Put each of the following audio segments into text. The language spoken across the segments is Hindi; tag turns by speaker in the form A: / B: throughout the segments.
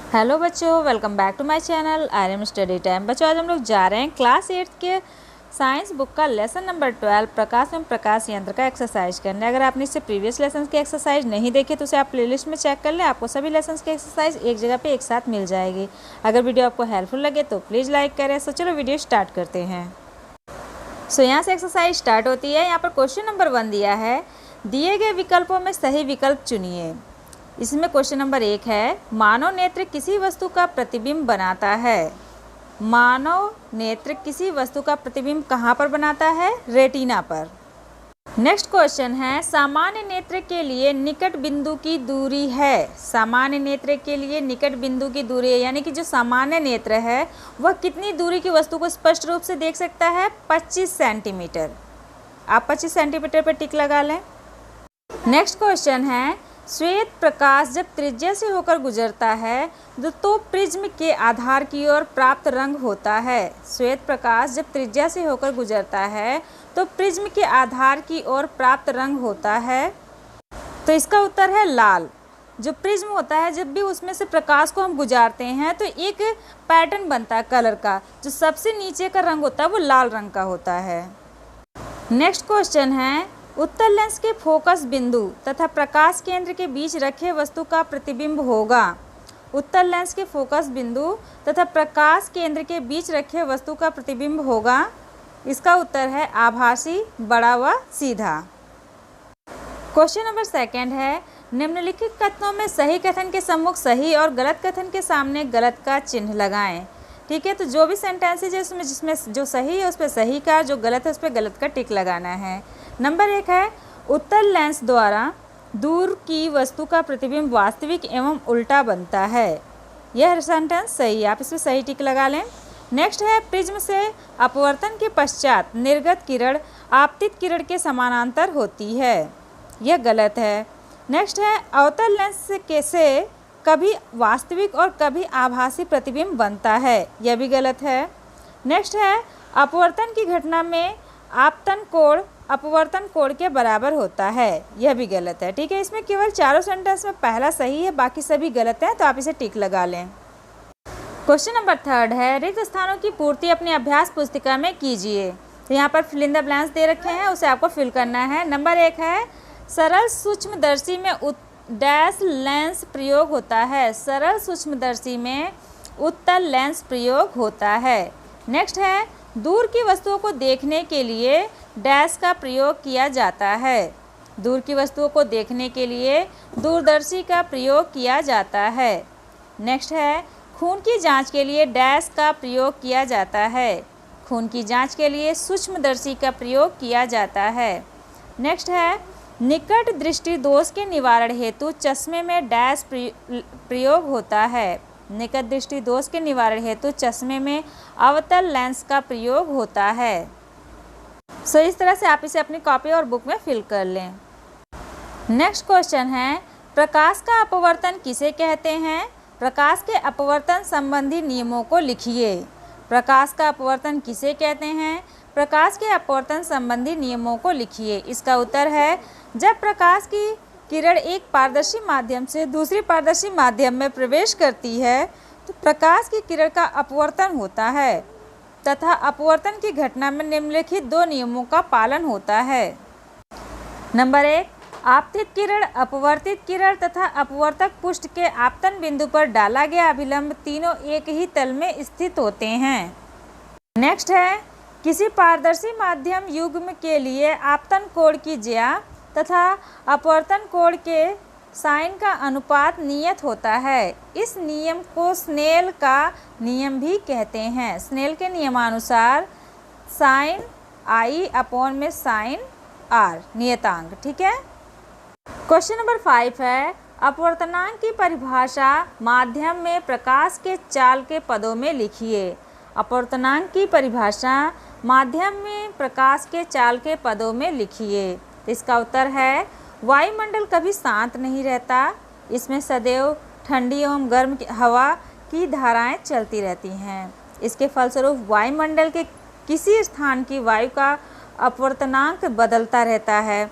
A: हेलो बच्चों, welcome back to my channel I am study time. बच्चों, आज हम लोग जा रहे हैं क्लास 8 के साइंस बुक का लेसन नंबर 12 प्रकाश एवं प्रकाश यंत्र का एक्सरसाइज करने। अगर आपने इससे प्रीवियस लेसन के एक्सरसाइज नहीं देखे तो उसे आप प्लेलिस्ट में चेक कर लें। आपको सभी लेसन की एक्सरसाइज एक जगह पे एक साथ मिल जाएगी। अगर वीडियो आपको हेल्पफुल लगे तो प्लीज़ लाइक करें। सो चलो वीडियो स्टार्ट करते हैं। सो यहाँ से एक्सरसाइज स्टार्ट होती है। यहाँ पर क्वेश्चन नंबर 1 दिया है, दिए गए विकल्पों में सही विकल्प चुनिए। इसमें क्वेश्चन नंबर 1 है, मानव नेत्र किसी वस्तु का प्रतिबिंब बनाता है। मानव नेत्र किसी वस्तु का प्रतिबिंब कहाँ पर बनाता है? रेटिना पर। नेक्स्ट क्वेश्चन है, सामान्य नेत्र के लिए निकट बिंदु की दूरी है। सामान्य नेत्र के लिए निकट बिंदु की दूरी है, यानी कि जो सामान्य नेत्र है वह कितनी दूरी की वस्तु को स्पष्ट रूप से देख सकता है? 25 सेंटीमीटर। आप 25 सेंटीमीटर पर टिक लगा लें। नेक्स्ट क्वेश्चन है, श्वेत प्रकाश जब त्रिज्या से होकर गुजरता है तो प्रिज्म के आधार की ओर प्राप्त रंग होता है। श्वेत प्रकाश जब त्रिज्या से होकर गुजरता है तो प्रिज्म के आधार की ओर प्राप्त रंग होता है। तो इसका उत्तर है लाल। जो प्रिज्म होता है, जब भी उसमें से प्रकाश को हम गुजारते हैं तो एक पैटर्न बनता है कलर का। जो सबसे नीचे का रंग होता है वो लाल रंग का होता है। नेक्स्ट क्वेश्चन है, उत्तल लेंस के फोकस बिंदु तथा प्रकाश केंद्र के बीच रखे वस्तु का प्रतिबिंब होगा। उत्तल लेंस के फोकस बिंदु तथा प्रकाश केंद्र के बीच रखे वस्तु का प्रतिबिंब होगा। इसका उत्तर है आभासी, बड़ा व सीधा। क्वेश्चन नंबर 2 है, निम्नलिखित कथनों में सही कथन के सम्मुख सही और गलत कथन के सामने गलत का चिन्ह लगाएं। ठीक है, तो जो भी सेंटेंसेज है उसमें जिसमें जो सही है उस पर सही का, जो गलत है उस पर गलत का टिक लगाना है। नंबर 1 है, उत्तल लेंस द्वारा दूर की वस्तु का प्रतिबिंब वास्तविक एवं उल्टा बनता है। यह सेंटेंस सही है, आप इसमें सही टिक लगा लें। नेक्स्ट है, प्रिज्म से अपवर्तन के पश्चात निर्गत किरण आपतित किरण के समानांतर होती है। यह गलत है। नेक्स्ट है, अवतल लेंस से कभी वास्तविक और कभी आभासी प्रतिबिंब बनता है। यह भी गलत है। नेक्स्ट है, अपवर्तन की घटना में आपतन कोण अपवर्तन कोण के बराबर होता है। यह भी गलत है। ठीक है, इसमें केवल चारों सेंटेंस में पहला सही है, बाकी सभी गलत हैं, तो आप इसे टिक लगा लें। क्वेश्चन नंबर 3 है, रिक्त स्थानों की पूर्ति अपनी अभ्यास पुस्तिका में कीजिए। तो यहाँ पर फिल इन द ब्लैंक्स दे रखे हैं, उसे आपको फिल करना है। नंबर 1 है, सरल सूक्ष्मदर्शी में डैश लेंस प्रयोग होता है। सरल सूक्ष्मदर्शी में उत्तल लेंस प्रयोग होता है। नेक्स्ट है, दूर की वस्तुओं को देखने के लिए डैश का प्रयोग किया जाता है। दूर की वस्तुओं को देखने के लिए दूरदर्शी का प्रयोग किया जाता है। नेक्स्ट है, खून की जांच के लिए डैश का प्रयोग किया जाता है। खून की जांच के लिए सूक्ष्मदर्शी का प्रयोग किया जाता है। नेक्स्ट है, निकट दृष्टि दोष के निवारण हेतु चश्मे में डैश प्रयोग होता है। निकट दृष्टि दोष के निवारण हेतु चश्मे में अवतल लेंस का प्रयोग होता है। सो इस तरह से आप इसे अपनी कॉपी और बुक में फिल कर लें। नेक्स्ट क्वेश्चन है, प्रकाश का अपवर्तन किसे कहते हैं? प्रकाश के अपवर्तन संबंधी नियमों को लिखिए। प्रकाश का अपवर्तन किसे कहते हैं? प्रकाश के अपवर्तन संबंधी नियमों को लिखिए। इसका उत्तर है, जब प्रकाश की किरण एक पारदर्शी माध्यम से दूसरी पारदर्शी माध्यम में प्रवेश करती है तो प्रकाश की किरण का अपवर्तन होता है तथा अपवर्तन की घटना में निम्नलिखित 2 नियमों का पालन होता है। नंबर 1, आपतित किरण, अपवर्तित किरण तथा अपवर्तक पुष्ट के आपतन बिंदु पर डाला गया अभिलंब तीनों एक ही तल में स्थित होते हैं। नेक्स्ट है, किसी पारदर्शी माध्यम युग्म के लिए आपतन कोण की ज्या तथा अपवर्तन कोण के साइन का अनुपात नियत होता है। इस नियम को स्नेल का नियम भी कहते हैं। स्नेल के नियमानुसार साइन आई अपॉन में साइन आर नियतांक। ठीक है। क्वेश्चन नंबर 5 है, अपवर्तनांक की परिभाषा माध्यम में प्रकाश के चाल के पदों में लिखिए। अपवर्तनांक की परिभाषा माध्यम में प्रकाश के चाल के पदों में लिखिए। इसका उत्तर है, वायुमंडल कभी शांत नहीं रहता। इसमें सदैव ठंडी एवं गर्म हवा की धाराएं चलती रहती हैं। इसके फलस्वरूप वायुमंडल के किसी स्थान की वायु का अपवर्तनांक बदलता रहता है।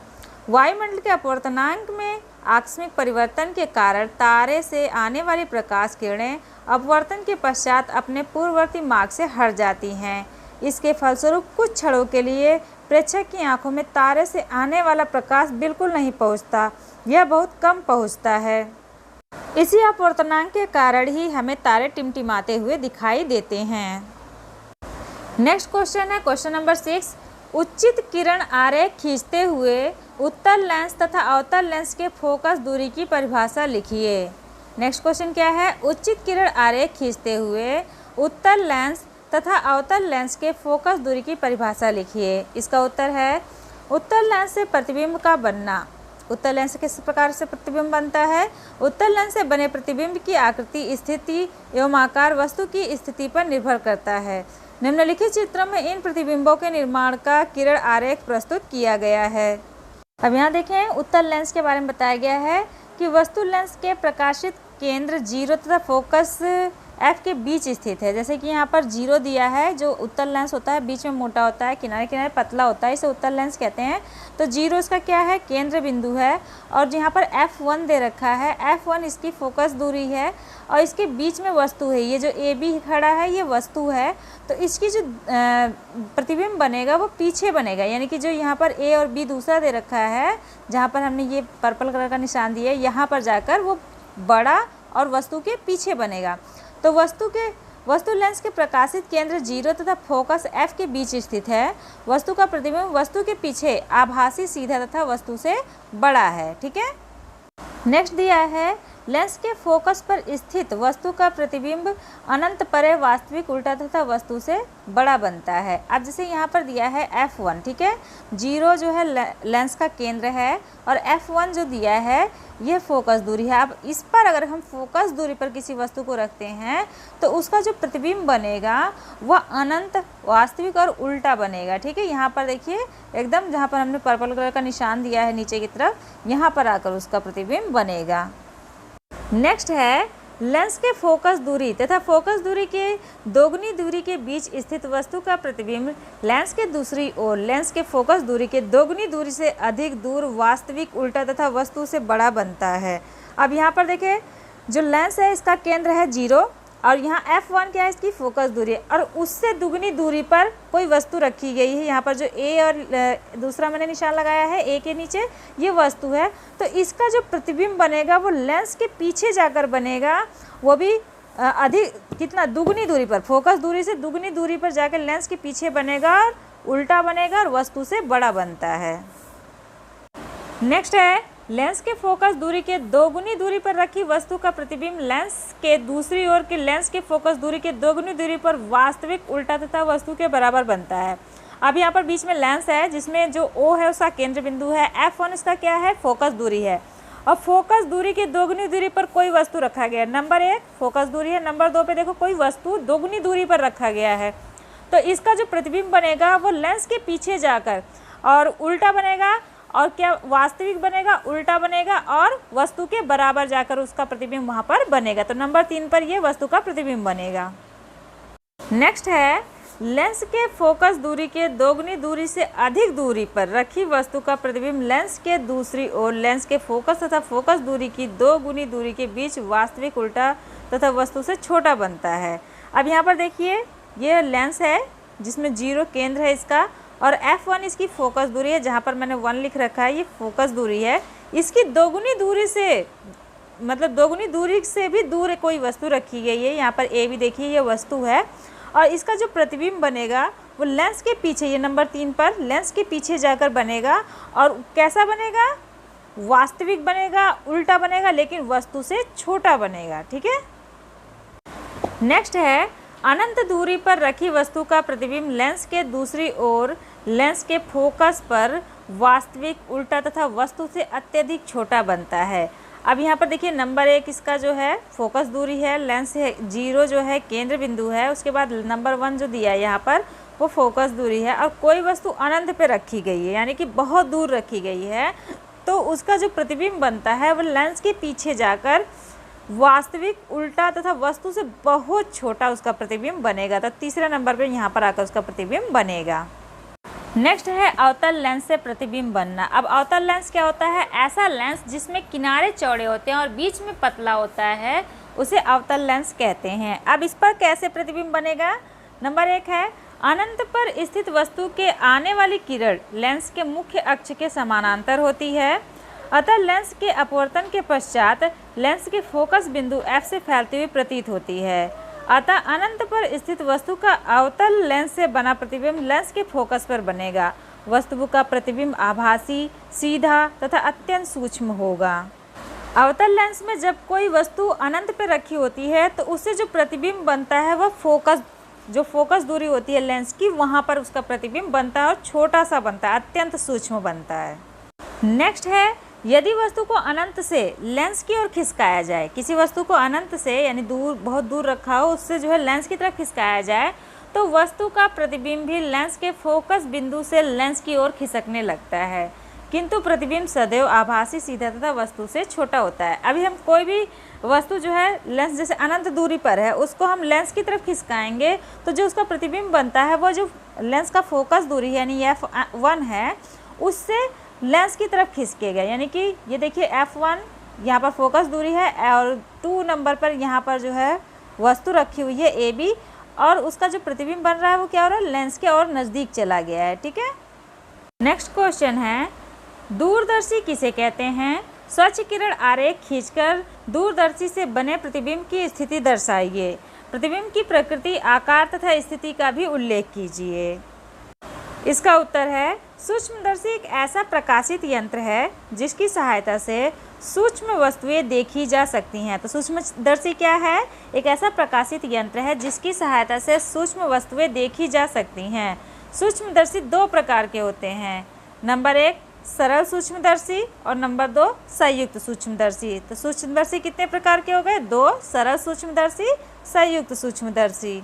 A: वायुमंडल के अपवर्तनांक में आकस्मिक परिवर्तन के कारण तारे से आने वाली प्रकाश किरणें अपवर्तन के पश्चात अपने पूर्ववर्ती मार्ग से हट जाती हैं। इसके फलस्वरूप कुछ क्षणों के लिए प्रेक्षक की आंखों में तारे से आने वाला प्रकाश बिल्कुल नहीं पहुंचता, यह बहुत कम पहुंचता है। इसी अपवर्तनांक के कारण ही हमें तारे टिमटिमाते हुए दिखाई देते हैं। नेक्स्ट क्वेश्चन है क्वेश्चन नंबर 6। उचित किरण आरेख खींचते हुए उत्तल लेंस तथा अवतल लेंस के फोकस दूरी की परिभाषा लिखिए। नेक्स्ट क्वेश्चन क्या है? उचित किरण आरेख खींचते हुए उत्तल लेंस तथा अवतल लेंस के फोकस दूरी की परिभाषा लिखिए। इसका उत्तर है उत्तल लेंस से प्रतिबिंब का बनना। उत्तल लेंस से किस प्रकार से प्रतिबिंब बनता है? उत्तल लेंस से बने प्रतिबिंब की आकृति, स्थिति एवं आकार वस्तु की स्थिति पर निर्भर करता है। निम्नलिखित चित्रों में इन प्रतिबिंबों के निर्माण का किरण आरेख प्रस्तुत किया गया है। अब यहाँ देखें, उत्तल लेंस के बारे में बताया गया है कि वस्तु लेंस के प्रकाशित केंद्र 0 तथा फोकस F के बीच स्थित है। जैसे कि यहाँ पर 0 दिया है, जो उत्तल लेंस होता है बीच में मोटा होता है, किनारे किनारे पतला होता है, इसे उत्तल लेंस कहते हैं। तो 0 इसका क्या है? केंद्र बिंदु है। और यहाँ पर F1 दे रखा है, F1 इसकी फोकस दूरी है और इसके बीच में वस्तु है। ये जो AB खड़ा है ये वस्तु है, तो इसकी जो प्रतिबिंब बनेगा वो पीछे बनेगा, यानी कि जो यहाँ पर A और B दूसरा दे रखा है, जहाँ पर हमने ये पर्पल कलर का निशान दिया है, यहाँ पर जाकर वो बड़ा और वस्तु के पीछे बनेगा। तो वस्तु लेंस के प्रकाशित केंद्र 0 तथा फोकस F के बीच स्थित है। वस्तु का प्रतिबिंब वस्तु के पीछे आभासी, सीधा तथा वस्तु से बड़ा है। ठीक है। नेक्स्ट दिया है लेंस के फोकस पर स्थित वस्तु का प्रतिबिंब अनंत परे वास्तविक उल्टा तथा वस्तु से बड़ा बनता है। अब जैसे यहाँ पर दिया है F1, ठीक है, 0 जो है लेंस का केंद्र है और F1 जो दिया है ये फोकस दूरी है। अब इस पर अगर हम फोकस दूरी पर किसी वस्तु को रखते हैं तो उसका जो प्रतिबिंब बनेगा वह अनंत, वास्तविक और उल्टा बनेगा। ठीक है, यहाँ पर देखिए एकदम जहाँ पर हमने पर्पल कलर का निशान दिया है नीचे की तरफ, यहाँ पर आकर उसका प्रतिबिंब बनेगा। नेक्स्ट है लेंस के फोकस दूरी तथा फोकस दूरी के दोगुनी दूरी के बीच स्थित वस्तु का प्रतिबिंब लेंस के दूसरी ओर लेंस के फोकस दूरी के दोगुनी दूरी से अधिक दूर, वास्तविक, उल्टा तथा वस्तु से बड़ा बनता है। अब यहाँ पर देखिए जो लेंस है इसका केंद्र है 0 और यहाँ F1 क्या है? इसकी फोकस दूरी है और उससे दुगनी दूरी पर कोई वस्तु रखी गई है। यहाँ पर जो A और दूसरा मैंने निशान लगाया है A के नीचे, ये वस्तु है। तो इसका जो प्रतिबिंब बनेगा वो लेंस के पीछे जाकर बनेगा, वो भी अधिक, कितना? दुगनी दूरी पर, फोकस दूरी से दुगनी दूरी पर जाकर लेंस के पीछे बनेगा और उल्टा बनेगा और वस्तु से बड़ा बनता है। नेक्स्ट है लेंस के फोकस दूरी के दोगुनी दूरी पर रखी वस्तु का प्रतिबिंब लेंस के दूसरी ओर के लेंस के फोकस दूरी के दोगुनी दूरी पर वास्तविक, उल्टा तथा वस्तु के बराबर बनता है। अब यहाँ पर बीच में लेंस है जिसमें जो O है उसका केंद्र बिंदु है, F1 इसका क्या है? फोकस दूरी है और फोकस दूरी के दोगुनी दूरी पर कोई वस्तु रखा गया है। नंबर 1 फोकस दूरी है, नंबर 2 पे देखो कोई वस्तु दोगुनी दूरी पर रखा गया है। तो इसका जो प्रतिबिंब बनेगा वो लेंस के पीछे जाकर और उल्टा बनेगा, और क्या? वास्तविक बनेगा, उल्टा बनेगा और वस्तु के बराबर जाकर उसका प्रतिबिंब वहाँ पर बनेगा। तो नंबर 3 पर ये वस्तु का प्रतिबिंब बनेगा। नेक्स्ट है लेंस के फोकस दूरी के दोगुनी दूरी से अधिक दूरी पर रखी वस्तु का प्रतिबिंब लेंस के दूसरी ओर लेंस के फोकस तथा फोकस दूरी की 2 गुनी दूरी के बीच वास्तविक, उल्टा तथा वस्तु से छोटा बनता है। अब यहाँ पर देखिए ये लेंस है जिसमें 0 केंद्र है इसका और F1 इसकी फोकस दूरी है, जहाँ पर मैंने 1 लिख रखा है ये फोकस दूरी है। इसकी दोगुनी दूरी से, मतलब दोगुनी दूरी से भी दूर कोई वस्तु रखी गई है। यहाँ पर A भी देखिए ये वस्तु है और इसका जो प्रतिबिंब बनेगा वो लेंस के पीछे, ये नंबर 3 पर लेंस के पीछे जाकर बनेगा और कैसा बनेगा? वास्तविक बनेगा, उल्टा बनेगा, लेकिन वस्तु से छोटा बनेगा। ठीक है। नेक्स्ट है अनंत दूरी पर रखी वस्तु का प्रतिबिंब लेंस के दूसरी ओर लेंस के फोकस पर वास्तविक, उल्टा तथा वस्तु से अत्यधिक छोटा बनता है। अब यहाँ पर देखिए नंबर 1 इसका जो है फोकस दूरी है, लेंस है 0 जो है केंद्र बिंदु है, उसके बाद नंबर 1 जो दिया है यहाँ पर वो फोकस दूरी है और कोई वस्तु अनंत पे रखी गई है, यानी कि बहुत दूर रखी गई है। तो उसका जो प्रतिबिंब बनता है वो लेंस के पीछे जाकर वास्तविक, उल्टा तथा वस्तु से बहुत छोटा उसका प्रतिबिंब बनेगा। तो तीसरा नंबर पे यहाँ पर आकर उसका प्रतिबिंब बनेगा। नेक्स्ट है अवतल लेंस से प्रतिबिंब बनना। अब अवतल लेंस क्या होता है? ऐसा लेंस जिसमें किनारे चौड़े होते हैं और बीच में पतला होता है, उसे अवतल लेंस कहते हैं। अब इस पर कैसे प्रतिबिंब बनेगा? नंबर 1 है, अनंत पर स्थित वस्तु के आने वाली किरण लेंस के मुख्य अक्ष के समानांतर होती है, अतः लेंस के अपवर्तन के पश्चात लेंस की फोकस बिंदु F से फैलती हुई प्रतीत होती है। अतः अनंत पर स्थित वस्तु का अवतल लेंस से बना प्रतिबिंब लेंस के फोकस पर बनेगा। वस्तु का प्रतिबिंब आभासी, सीधा तथा अत्यंत सूक्ष्म होगा। अवतल लेंस में जब कोई वस्तु अनंत पर रखी होती है तो उससे जो प्रतिबिंब बनता है वह फोकस दूरी होती है लेंस की, वहाँ पर उसका प्रतिबिंब बनता है और छोटा सा बनता है, अत्यंत सूक्ष्म बनता है। नेक्स्ट है, यदि वस्तु को अनंत से लेंस की ओर खिसकाया जाए, किसी वस्तु को अनंत से यानी दूर, बहुत दूर रखा हो, उससे जो है लेंस की तरफ खिसकाया जाए तो वस्तु का प्रतिबिंब भी लेंस के फोकस बिंदु से लेंस की ओर खिसकने लगता है, किंतु प्रतिबिंब सदैव आभासी, सीधा तथा वस्तु से छोटा होता है। अभी हम कोई भी वस्तु जो है लेंस जैसे अनंत दूरी पर है, उसको हम लेंस की तरफ खिसकाएंगे तो जो उसका प्रतिबिंब बनता है वो जो लेंस का फोकस दूरी है यानी F1 है, उससे लेंस की तरफ खिसकेगा। यानी कि ये देखिए F1 यहाँ पर फोकस दूरी है और 2 नंबर पर यहाँ पर जो है वस्तु रखी हुई है AB, और उसका जो प्रतिबिंब बन रहा है वो क्या हो रहा है? लेंस के और नज़दीक चला गया है। ठीक है। नेक्स्ट क्वेश्चन है, दूरदर्शी किसे कहते हैं? स्वच्छ किरण आरेख खींचकर दूरदर्शी से बने प्रतिबिंब की स्थिति दर्शाइए। प्रतिबिंब की प्रकृति, आकार तथा स्थिति का भी उल्लेख कीजिए। इसका उत्तर है, सूक्ष्मदर्शी एक ऐसा प्रकाशित यंत्र है जिसकी सहायता से सूक्ष्म वस्तुएं देखी जा सकती हैं। तो सूक्ष्मदर्शी क्या है? एक ऐसा प्रकाशित यंत्र है जिसकी सहायता से सूक्ष्म वस्तुएं देखी जा सकती हैं। सूक्ष्मदर्शी 2 प्रकार के होते हैं। नंबर 1 सरल सूक्ष्मदर्शी और नंबर 2 संयुक्त सूक्ष्मदर्शी। तो सूक्ष्मदर्शी कितने प्रकार के हो गए? 2, सरल सूक्ष्मदर्शी, संयुक्त सूक्ष्मदर्शी।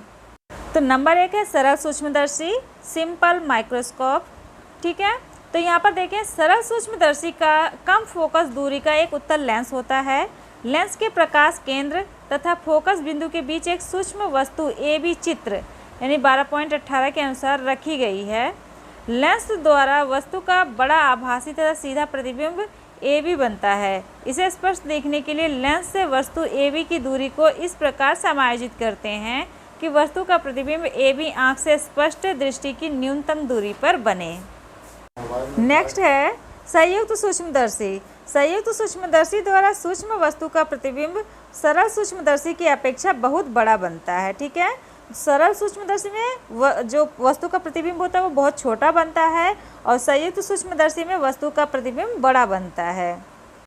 A: तो नंबर 1 है सरल सूक्ष्मदर्शी, सिंपल माइक्रोस्कोप। ठीक है। तो यहाँ पर देखें, सरल सूक्ष्मदर्शी का कम फोकस दूरी का एक उत्तल लेंस होता है। लेंस के प्रकाश केंद्र तथा फोकस बिंदु के बीच एक सूक्ष्म वस्तु AB चित्र यानी 12.18 के अनुसार रखी गई है। लेंस द्वारा वस्तु का बड़ा आभासी तथा सीधा प्रतिबिंब AB बनता है। इसे स्पष्ट देखने के लिए लेंस से वस्तु AB की दूरी को इस प्रकार समायोजित करते हैं कि वस्तु का प्रतिबिंब AB आँख से स्पष्ट दृष्टि की न्यूनतम दूरी पर बने। नेक्स्ट है संयुक्त सूक्ष्मदर्शी। संयुक्त सूक्ष्मदर्शी द्वारा सूक्ष्म वस्तु का प्रतिबिंब सरल सूक्ष्मदर्शी की अपेक्षा बहुत बड़ा बनता है। ठीक है। सरल सूक्ष्मदर्शी में जो वस्तु का प्रतिबिंब होता है वो बहुत छोटा बनता है और संयुक्त सूक्ष्मदर्शी में वस्तु का प्रतिबिंब बड़ा बनता है।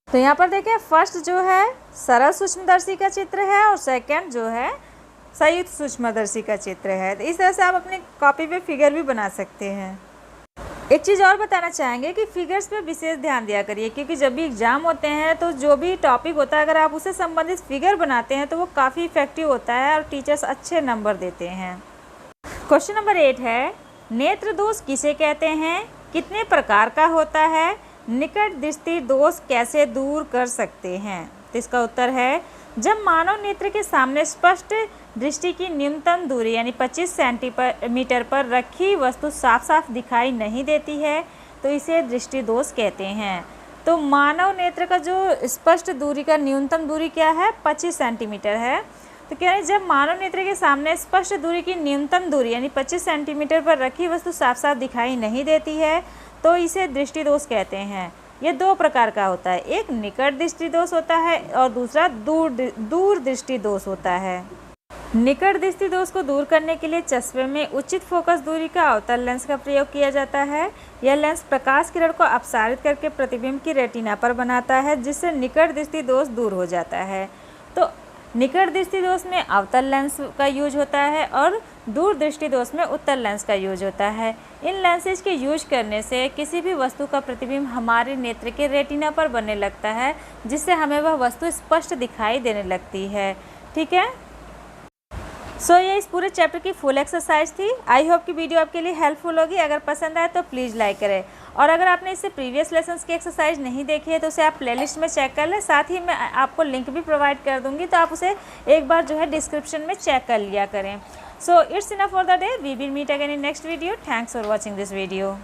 A: तो यहाँ पर देखें, फर्स्ट जो है सरल सूक्ष्मदर्शी का चित्र है और सेकंड जो है संयुक्त सूक्ष्मदर्शी का चित्र है। तो इस तरह से आप अपनी कॉपी पे फिगर भी बना सकते हैं। एक चीज़ और बताना चाहेंगे कि फिगर्स पे विशेष ध्यान दिया करिए, क्योंकि जब भी एग्जाम होते हैं तो जो भी टॉपिक होता है अगर आप उससे संबंधित फिगर बनाते हैं तो वो काफ़ी इफेक्टिव होता है और टीचर्स अच्छे नंबर देते हैं। क्वेश्चन नंबर 8 है, नेत्र दोष किसे कहते हैं? कितने प्रकार का होता है? निकट दृष्टि दोष कैसे दूर कर सकते हैं? तो इसका उत्तर है, जब मानव नेत्र के सामने स्पष्ट दृष्टि की न्यूनतम दूरी यानी 25 सेंटीमीटर पर रखी वस्तु साफ साफ दिखाई नहीं देती है तो इसे दृष्टि दोष कहते हैं। तो मानव नेत्र का जो स्पष्ट दूरी का न्यूनतम दूरी क्या है? 25 सेंटीमीटर है। तो कह रहे हैं जब मानव नेत्र के सामने स्पष्ट दूरी की न्यूनतम दूरी यानी 25 सेंटीमीटर पर रखी वस्तु साफ साफ दिखाई नहीं देती है तो इसे दृष्टि दोष कहते हैं। ये 2 प्रकार का होता है, एक निकट दृष्टि दोष होता है और दूसरा दूर दृष्टि दोष होता है। निकट दृष्टि दोष को दूर करने के लिए चश्मे में उचित फोकस दूरी का अवतल लेंस का प्रयोग किया जाता है। यह लेंस प्रकाश किरण को अपसारित करके प्रतिबिंब की रेटिना पर बनाता है जिससे निकट दृष्टि दोष दूर हो जाता है। तो निकट दृष्टि दोष में अवतल लेंस का यूज होता है और दूर दृष्टि दोष में उत्तल लेंस का यूज होता है। इन लेंसेज के यूज करने से किसी भी वस्तु का प्रतिबिंब हमारे नेत्र के रेटिना पर बनने लगता है जिससे हमें वह वस्तु स्पष्ट दिखाई देने लगती है। ठीक है। सो ये इस पूरे चैप्टर की फुल एक्सरसाइज थी। आई होप कि वीडियो आपके लिए हेल्पफुल होगी। अगर पसंद आए तो प्लीज़ लाइक करें और अगर आपने इससे प्रीवियस लेसन्स की एक्सरसाइज नहीं देखी है तो उसे आप प्लेलिस्ट में चेक कर लें। साथ ही मैं आपको लिंक भी प्रोवाइड कर दूंगी तो आप उसे एक बार जो है डिस्क्रिप्शन में चेक कर लिया करें। So it's enough for the day. We will meet again in next video. Thanks for watching this video.